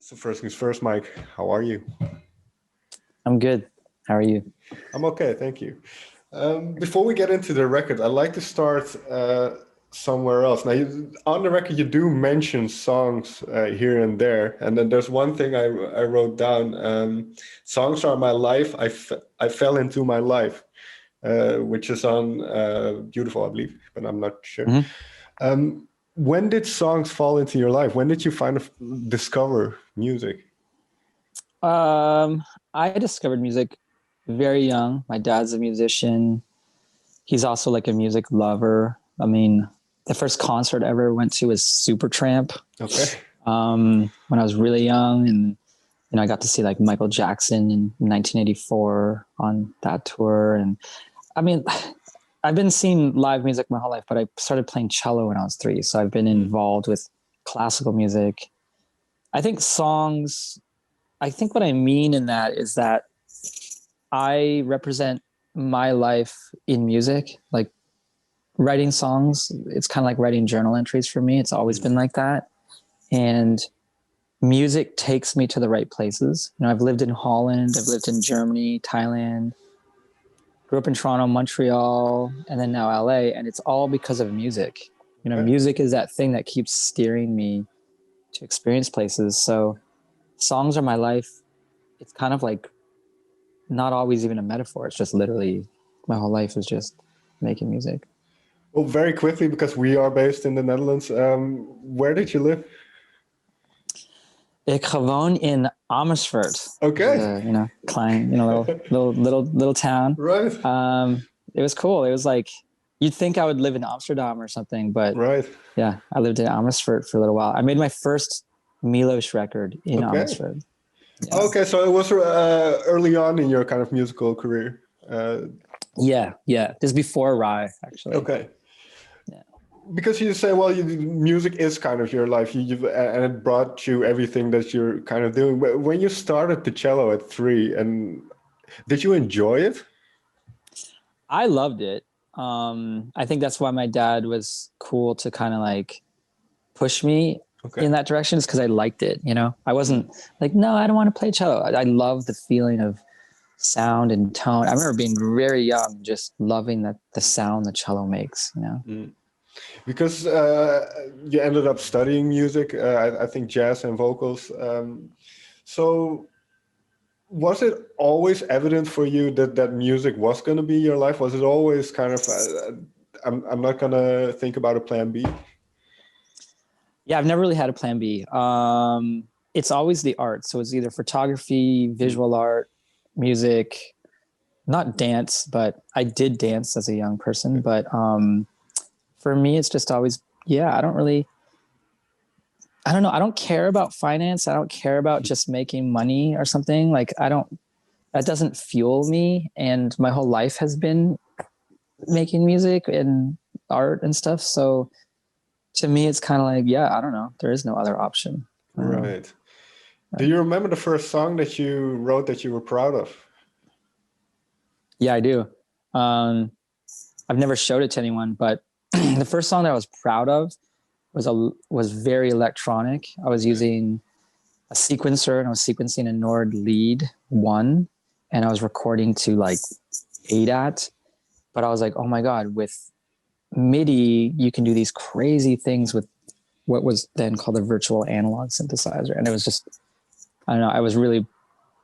So first things first, Mike, how are you? I'm good. How are you? I'm okay, thank you. Before we get into the record, I'd like to start somewhere else. Now, on the record, you do mention songs here and there, and then there's one thing I wrote down. Songs are my life. I fell into my life, which is on Beautiful, I believe, but I'm not sure. Mm-hmm. When did songs fall into your life? When did you discover music? I discovered music very young. My dad's a musician. He's also like a music lover. I mean, the first concert I ever went to was Supertramp. Okay. When I was really young, and I got to see like Michael Jackson in 1984 on that tour. And I mean, I've been seeing live music my whole life, but I started playing cello when I was 3. So I've been involved with classical music. I think what I mean in that is that I represent my life in music, like writing songs. It's kind of like writing journal entries for me. It's always been like that. And music takes me to the right places. I've lived in Holland, I've lived in Germany, Thailand, grew up in Toronto, Montreal, and then now LA. And it's all because of music. Music is that thing that keeps steering me to experience places. So songs are my life. It's kind of like not always even a metaphor. It's just literally my whole life is just making music. Well, very quickly, because we are based in the Netherlands. Where did you live? Ik gewoon in Amersfoort. Okay. Klein, little town. Right. It was cool. It was like, you'd think I would live in Amsterdam or something, but right. Yeah, I lived in Amersfoort for a little while. I made my first Milosh record in Amersfoort. Yeah. Okay, so it was early on in your kind of musical career. Yeah. This is before Rhye, actually. Okay. Yeah. Because you say, well, music is kind of your life, and it brought you everything that you're kind of doing. When you started the cello at 3, and did you enjoy it? I loved it. I think that's why my dad was cool to kind of like push me in that direction, is because I liked it. I wasn't like, no, I don't want to play cello. I love the feeling of sound and tone. I remember being very young, just loving the sound the cello makes, Because you ended up studying music, I think jazz and vocals. So was it always evident for you that music was going to be your life? Was it always kind of, I'm not going to think about a plan B? Yeah, I've never really had a plan B. It's always the art. So it's either photography, visual art, music, not dance, but I did dance as a young person. But for me, it's just always, I don't know. I don't care about finance. I don't care about just making money or something. Like, that doesn't fuel me. And my whole life has been making music and art and stuff. So to me, it's kind of like, I don't know. There is no other option. Right. Do you remember the first song that you wrote that you were proud of? Yeah, I do. I've never showed it to anyone, but the first song that I was proud of was very electronic. I was using a sequencer, and I was sequencing a Nord Lead 1, and I was recording to like ADAT. But I was like, oh my God, with MIDI, you can do these crazy things with what was then called a virtual analog synthesizer. And it was just, I don't know, I was really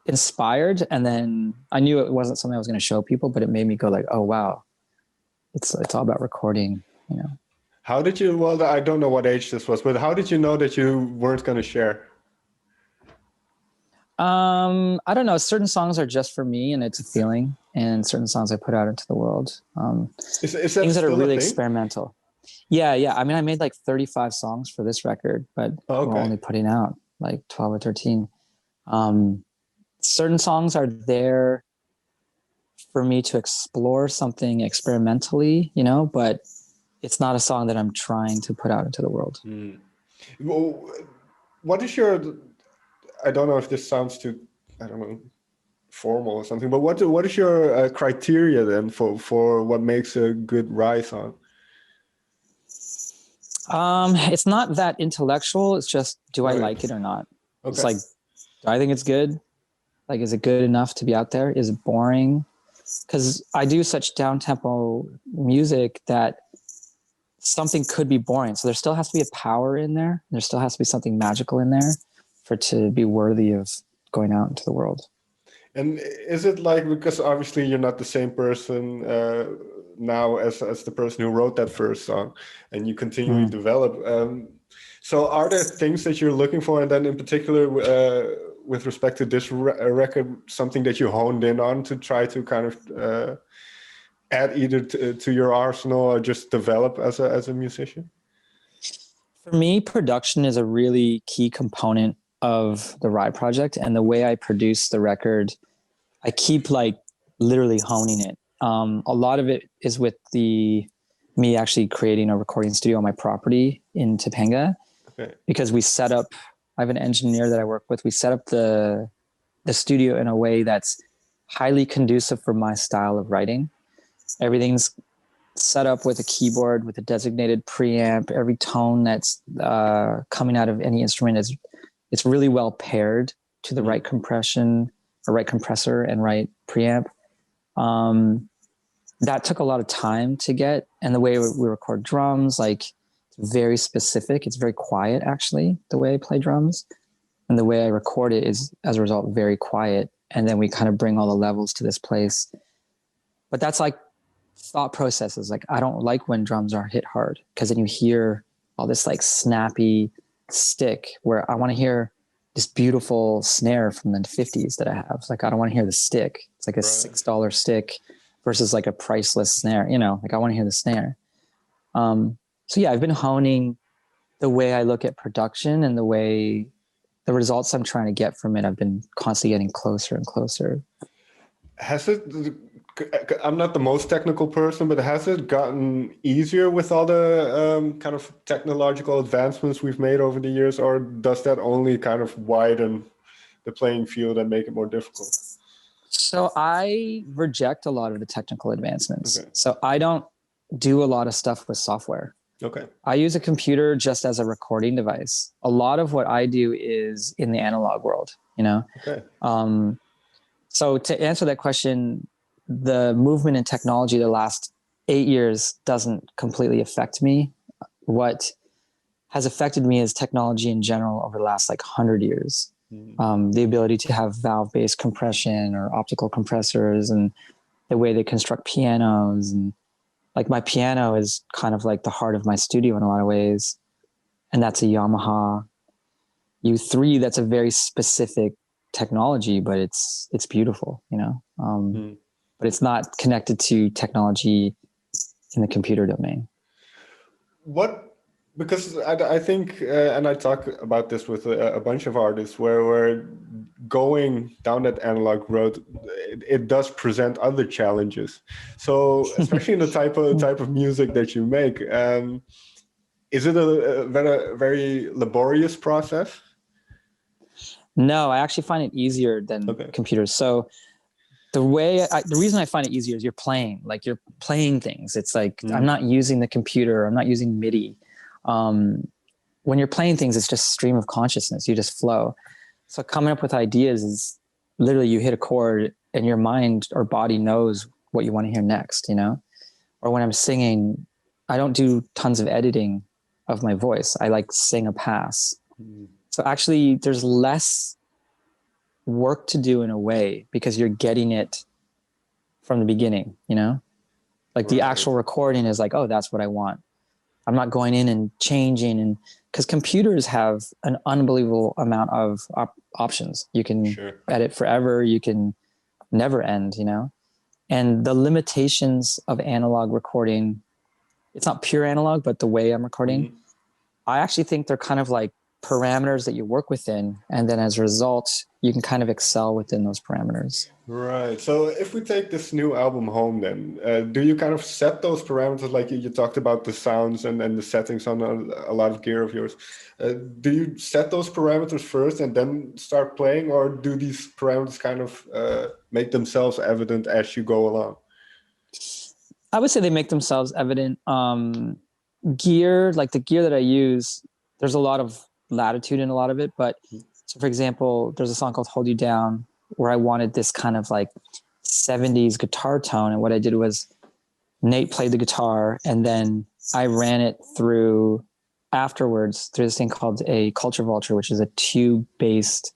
inspired. And then I knew it wasn't something I was going to show people, but it made me go like, oh, wow, it's all about recording, How did you, well, I don't know what age this was, but how did you know that you weren't going to share? I don't know. Certain songs are just for me, and it's a feeling, and certain songs I put out into the world. Is that things that are really thing? experimental. Yeah. I mean, I made like 35 songs for this record, but we're only putting out like 12 or 13. Certain songs are there for me to explore something experimentally, but it's not a song that I'm trying to put out into the world. Well, what is your, I don't know if this sounds too, I don't know, formal or something, but what is your criteria then for what makes a good Rhye song? It's not that intellectual. It's just, do I like it or not? Okay. It's like, Do I think it's good? Like, is it good enough to be out there? Is it boring? Because I do such down-tempo music that something could be boring. So there still has to be a power in there. There still has to be something magical in there for it to be worthy of going out into the world. And is it like, because obviously you're not the same person now as the person who wrote that first song, and you continually develop. So are there things that you're looking for? And then in particular, with respect to this record, something that you honed in on to try to kind of add either to your arsenal or just develop as a musician? For me, production is a really key component of the Rhye project, and the way I produce the record, I keep like literally honing it. A lot of it is with me actually creating a recording studio on my property in Topanga, because we set up, I have an engineer that I work with. We set up the studio in a way that's highly conducive for my style of writing. Everything's set up with a keyboard, with a designated preamp. Every tone that's coming out of any instrument it's really well paired to the right compression, or right compressor, and right preamp. That took a lot of time to get, and the way we record drums, like, it's very specific. It's very quiet, actually, the way I play drums, and the way I record it is, as a result, very quiet. And then we kind of bring all the levels to this place. But that's like thought processes. Like, I don't like when drums are hit hard, because then you hear all this like snappy stick, where I want to hear this beautiful snare from the 50s that I have. Like, I don't want to hear the stick. It's like a $6 stick versus like a priceless snare, like I want to hear the snare. So yeah, I've been honing the way I look at production, and the results I'm trying to get from it. I've been constantly getting closer and closer. I'm not the most technical person, but has it gotten easier with all the kind of technological advancements we've made over the years, or does that only kind of widen the playing field and make it more difficult? So I reject a lot of the technical advancements. Okay. So I don't do a lot of stuff with software. Okay. I use a computer just as a recording device. A lot of what I do is in the analog world, Okay. So to answer that question, the movement in technology the last 8 years doesn't completely affect me. What has affected me is technology in general over the last 100 years. The ability to have valve-based compression or optical compressors, and the way they construct pianos. And like, my piano is kind of like the heart of my studio in a lot of ways. And that's a Yamaha U3. That's a very specific technology, but it's beautiful, but it's not connected to technology in the computer domain. Because I think, and I talk about this with a bunch of artists, where going down that analog road, it does present other challenges. So especially in the type of music that you make, is it a very laborious process? No, I actually find it easier than computers. So the reason I find it easier is you're playing things. It's like, I'm not using the computer. I'm not using MIDI. When you're playing things, it's just stream of consciousness. You just flow. So coming up with ideas is literally, you hit a chord and your mind or body knows what you want to hear next, Or when I'm singing, I don't do tons of editing of my voice. I sing a pass. So actually there's less work to do in a way, because you're getting it from the beginning, The actual recording is like, oh, that's what I want. I'm not going in and changing, and because computers have an unbelievable amount of options. You can edit forever. You can never end, and the limitations of analog recording, it's not pure analog, but the way I'm recording, I actually think they're kind of like parameters that you work within, and then as a result, you can kind of excel within those parameters. Right. So if we take this new album home, then do you kind of set those parameters, like you talked about the sounds and the settings on a lot of gear of yours? Do you set those parameters first and then start playing, or do these parameters kind of make themselves evident as you go along? I would say they make themselves evident. Gear, like the gear that I use, there's a lot of latitude in a lot of it, but So for example, there's a song called Hold You Down where I wanted this kind of like 70s guitar tone. And what I did was Nate played the guitar and then I ran it through afterwards through this thing called a Culture Vulture, which is a tube-based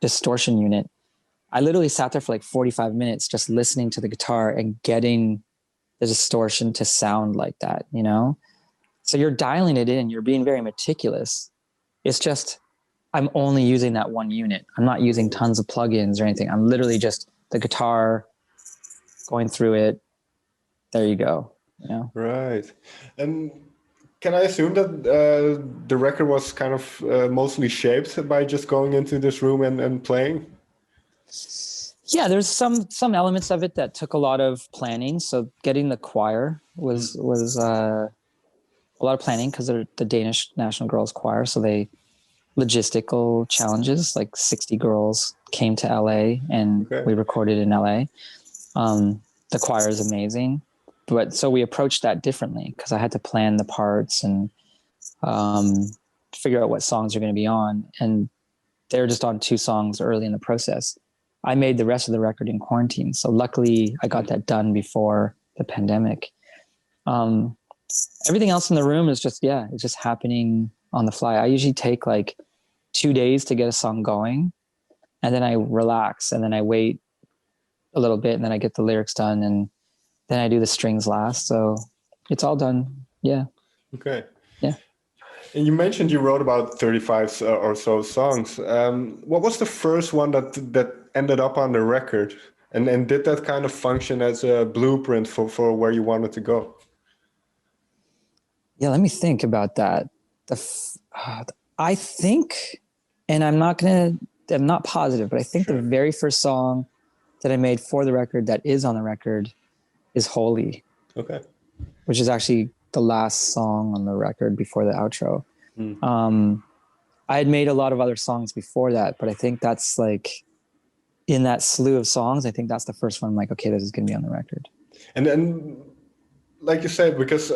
distortion unit. I literally sat there for like 45 minutes just listening to the guitar and getting the distortion to sound like that, you know? So you're dialing it in, you're being very meticulous. It's just, I'm only using that one unit. I'm not using tons of plugins or anything. I'm literally just the guitar going through it. There you go. You know? Right. And can I assume that the record was kind of mostly shaped by just going into this room and playing? Yeah, there's some elements of it that took a lot of planning. So getting the choir was a lot of planning because they're the Danish National Girls Choir. So they logistical challenges, like 60 girls came to LA and we recorded in LA. The choir is amazing. But so we approached that differently because I had to plan the parts and figure out what songs are going to be on. And they were just on 2 songs early in the process. I made the rest of the record in quarantine. So luckily I got that done before the pandemic. Everything else in the room is just, it's just happening on the fly. I usually take like 2 days to get a song going and then I relax and then I wait a little bit and then I get the lyrics done and then I do the strings last. So it's all done. Yeah. Okay. Yeah. And you mentioned you wrote about 35 or so songs. What was the first one that ended up on the record? And did that kind of function as a blueprint for where you wanted to go? Yeah, let me think about that. I think, and I'm not positive, but I think the very first song that I made for the record that is on the record is Holy. Okay. Which is actually the last song on the record before the outro. I had made a lot of other songs before that, but I think that's like in that slew of songs, I think that's the first one I'm like, okay, this is going to be on the record. And then, like you said, because,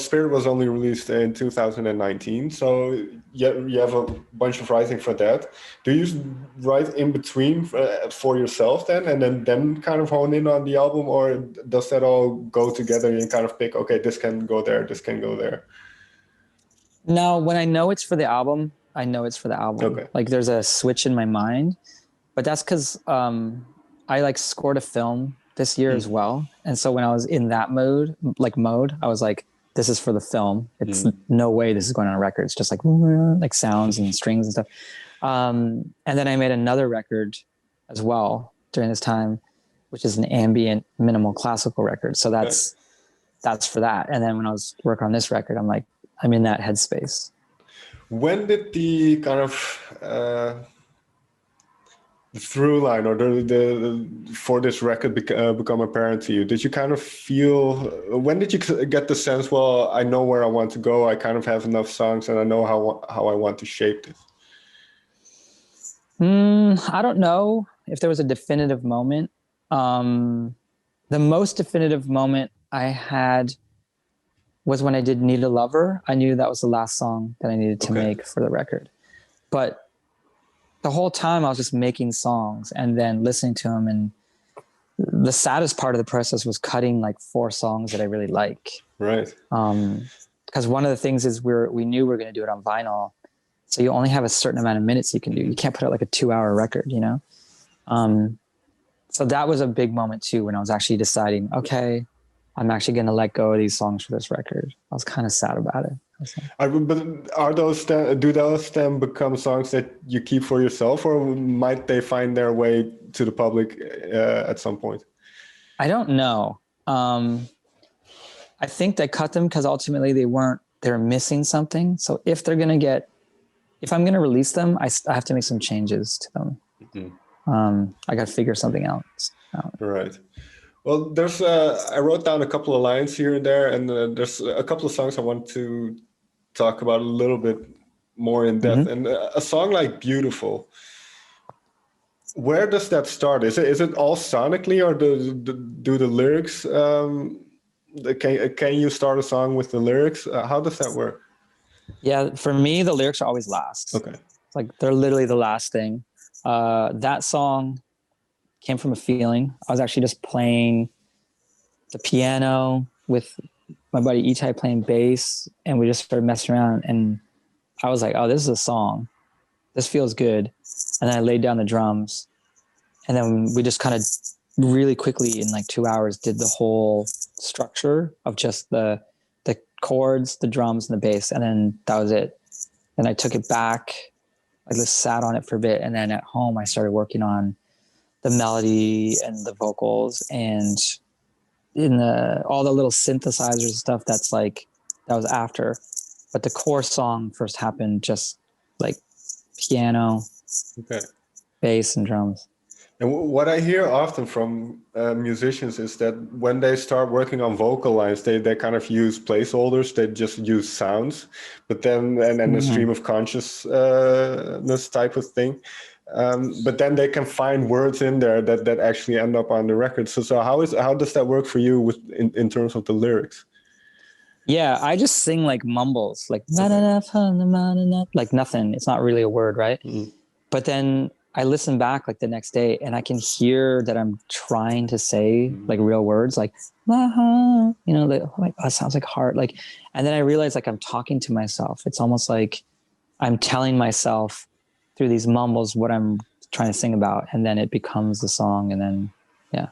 Spirit was only released in 2019, so you have a bunch of writing for that. Do you write in between for yourself then, and then kind of hone in on the album, or does that all go together and you kind of pick, okay, this can go there, this can go there? No, when I know it's for the album, I know it's for the album. Okay. Like there's a switch in my mind, but that's because I like scored a film this year as well. And so when I was in that mode, I was like, this is for the film. It's no way this is going on a record. It's just like sounds and strings and stuff. And then I made another record as well during this time, which is an ambient minimal classical record. So that's for that. And then when I was working on this record, I'm like, I'm in that headspace. When did the kind of the through line or the for this record become apparent to you? Did you kind of feel, when did you get the sense, well, I know where I want to go, I kind of have enough songs and I know how I want to shape this? I don't know if there was a definitive moment. The most definitive moment I had was when I did Need a Lover. I knew that was the last song that I needed to make for the record. But the whole time I was just making songs and then listening to them. And the saddest part of the process was cutting like 4 songs that I really like. Right. Because one of the things is we knew we were going to do it on vinyl. So you only have a certain amount of minutes you can do. You can't put out like a 2-hour record, you know? So that was a big moment too, when I was actually deciding, okay, I'm actually going to let go of these songs for this record. I was kind of sad about it. But do those then become songs that you keep for yourself, or might they find their way to the public at some point? I don't know. I think they cut them because ultimately they're missing something. So if I'm going to release them, I have to make some changes to them. Mm-hmm. I got to figure something out. Right. Well, there's I wrote down a couple of lines here and there, and there's a couple of songs I want to talk about a little bit more in depth. Mm-hmm. And a song like Beautiful, where does that start? Is it all sonically, or do the lyrics, can you start a song with the lyrics? How does that work? Yeah, for me, the lyrics are always last. Okay. Like they're literally the last thing. That song came from a feeling. I was actually just playing the piano with my buddy Itai playing bass, and we just started messing around. And I was like, oh, this is a song. This feels good. And then I laid down the drums, and then we just kind of really quickly in like 2 hours did the whole structure of just the chords, the drums, and the bass. And then that was it. Then I took it back. I just sat on it for a bit. And then at home, I started working on the melody and the vocals and in all the little synthesizers and stuff. That was after. But the core song first happened just like piano, bass, and drums. And what I hear often from musicians is that when they start working on vocal lines, they kind of use placeholders. They just use sounds, but then and a stream of consciousness type of thing. But then they can find words in there that actually end up on the record. So how does that work for you in terms of the lyrics? Yeah, I just sing like mumbles, like like nothing. It's not really a word, right? But then I listen back like the next day and I can hear that I'm trying to say like real words, like, you know, like, oh my God, it sounds like heart. Like, and then I realize like I'm talking to myself. It's almost like I'm telling myself through these mumbles what I'm trying to sing about. And then it becomes the song. And then, yeah.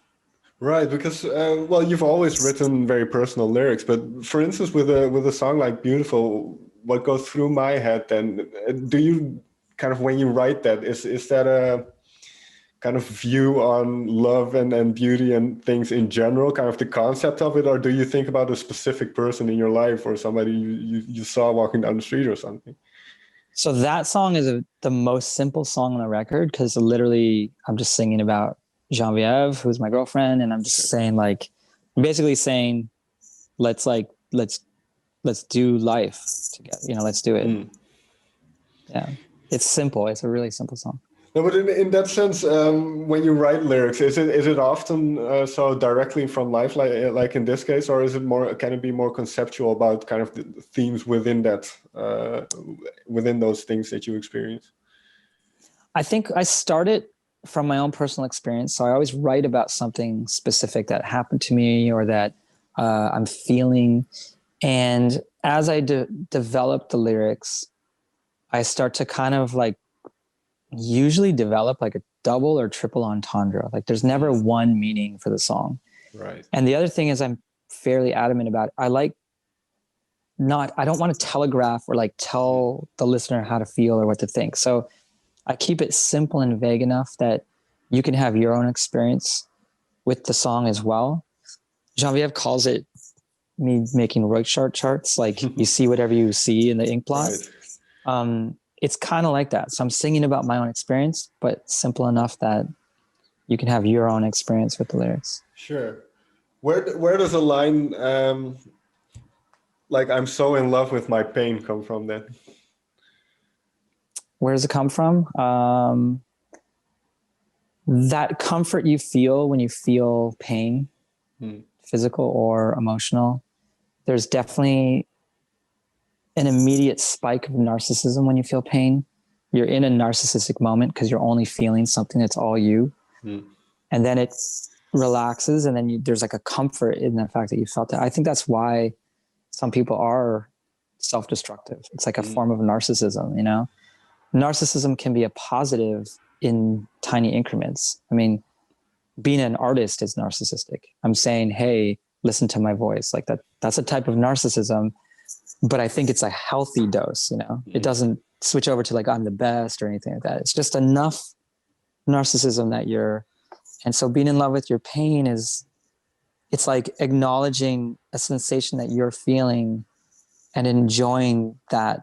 Right. Because, well, you've always written very personal lyrics, but for instance, with a song like Beautiful, what goes through my head then, do you kind of, when you write that, is that a kind of view on love and beauty and things in general, kind of the concept of it, or do you think about a specific person in your life or somebody you saw walking down the street or something? So that song is the most simple song on the record because literally I'm just singing about Genevieve, who's my girlfriend, and I'm just saying like, basically saying, let's do life together. You know, let's do it. Yeah. It's simple. It's a really simple song. No, but in that sense, when you write lyrics, is it often so directly from life, like in this case, or is it more, can it be more conceptual about kind of the themes within that, within those things that you experience? I think I started from my own personal experience. So I always write about something specific that happened to me or that I'm feeling. And as I develop the lyrics, I start to kind of like usually develop like a double or triple entendre. Like there's never one meaning for the song. Right. And the other thing is I'm fairly adamant about it. I don't want to telegraph or like tell the listener how to feel or what to think. So I keep it simple and vague enough that you can have your own experience with the song as well. Genevieve calls it me making Rorschach charts. Like you see whatever you see in the ink blot. Right. It's kind of like that. So I'm singing about my own experience, but simple enough that you can have your own experience with the lyrics. Sure. Where does a line like "I'm so in love with my pain" come from then? Where does it come from? That comfort you feel when you feel pain, physical or emotional. There's definitely an immediate spike of narcissism when you feel pain. You're in a narcissistic moment because you're only feeling something that's all you. And then it relaxes, and then there's like a comfort in the fact that you felt that. I think that's why some people are self-destructive. It's like a form of narcissism, you know? Narcissism can be a positive in tiny increments. I mean, being an artist is narcissistic. I'm saying, hey, listen to my voice. Like that's a type of narcissism, but I think it's a healthy dose, you know? It doesn't switch over to like, I'm the best or anything like that. It's just enough narcissism that and so being in love with your pain it's like acknowledging a sensation that you're feeling and enjoying that.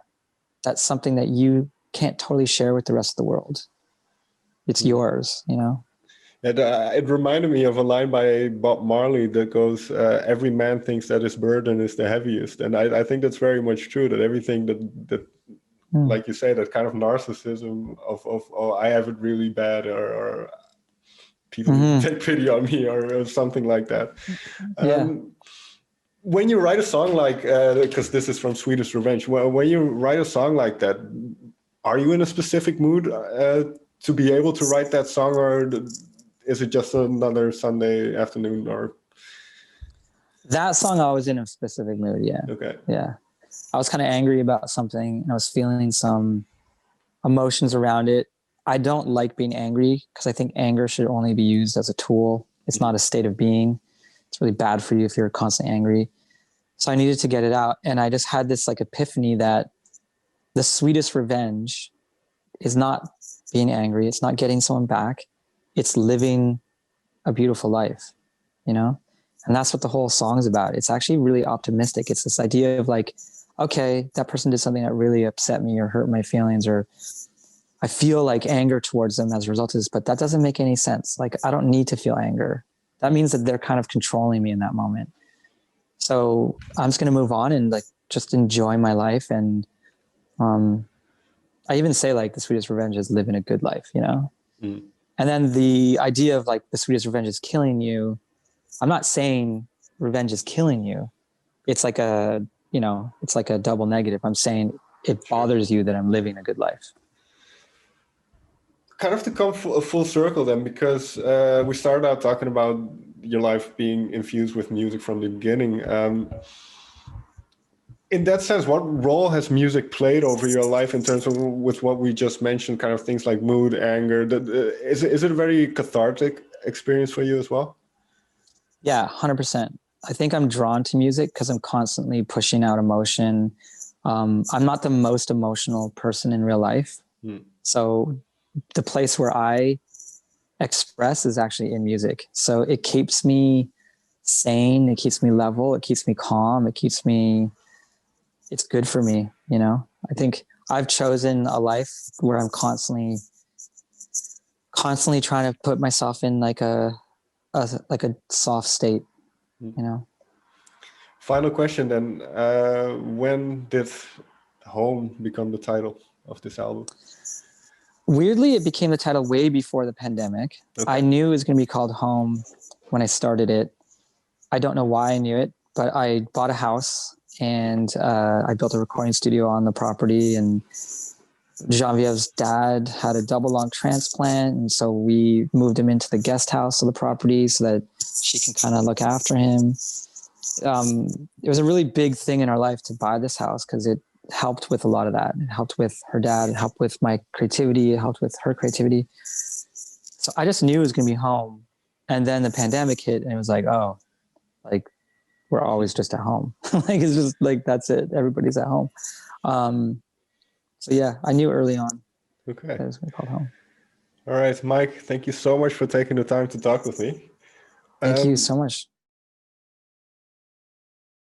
That's something that you can't totally share with the rest of the world. It's yours, you know? It reminded me of a line by Bob Marley that goes, every man thinks that his burden is the heaviest. And I think that's very much true, that everything that like you say, that kind of narcissism of oh, I have it really bad, or people take pity on me, or something like that. When you write a song like, because this is from Sweetest Revenge, when you write a song like that, are you in a specific mood to be able to write that song, or is it just another Sunday afternoon? Or that song, I was in a specific mood. Yeah. Okay. Yeah. I was kind of angry about something, and I was feeling some emotions around it. I don't like being angry because I think anger should only be used as a tool. It's not a state of being. It's really bad for you if you're constantly angry. So I needed to get it out. And I just had this like epiphany that the sweetest revenge is not being angry. It's not getting someone back. It's living a beautiful life, you know? And that's what the whole song is about. It's actually really optimistic. It's this idea of like, okay, that person did something that really upset me or hurt my feelings, or I feel like anger towards them as a result of this, but that doesn't make any sense. Like, I don't need to feel anger. That means that they're kind of controlling me in that moment. So I'm just going to move on and like just enjoy my life. And I even say like the sweetest revenge is living a good life, you know? Mm. And then the idea of like the sweetest revenge is killing you. I'm not saying revenge is killing you. It's like a, you know, it's like a double negative. I'm saying it bothers you that I'm living a good life. Kind of to come full circle then, because we started out talking about your life being infused with music from the beginning. In that sense, what role has music played over your life in terms of with what we just mentioned, kind of things like mood, anger? Is it a very cathartic experience for you as well? Yeah, 100%. I think I'm drawn to music because I'm constantly pushing out emotion. I'm not the most emotional person in real life. So the place where I express is actually in music. So it keeps me sane. It keeps me level. It keeps me calm. It's good for me. You know, I think I've chosen a life where I'm constantly trying to put myself in like a soft state, you know. Final question then. When did Home become the title of this album? Weirdly, it became the title way before the pandemic. Okay. I knew it was going to be called Home when I started it. I don't know why I knew it, but I bought a house and I built a recording studio on the property, and Genevieve's dad had a double lung transplant. And so we moved him into the guest house of the property so that she can kind of look after him. It was a really big thing in our life to buy this house because it helped with a lot of that. It helped with her dad. It helped with my creativity. It helped with her creativity. So I just knew it was going to be home. And then the pandemic hit and it was like, oh, like we're always just at home. Like, it's just like, that's it. Everybody's at home. So yeah, I knew early on. Okay. That it was going to be called Home. All right, Mike, thank you so much for taking the time to talk with me. Thank you so much.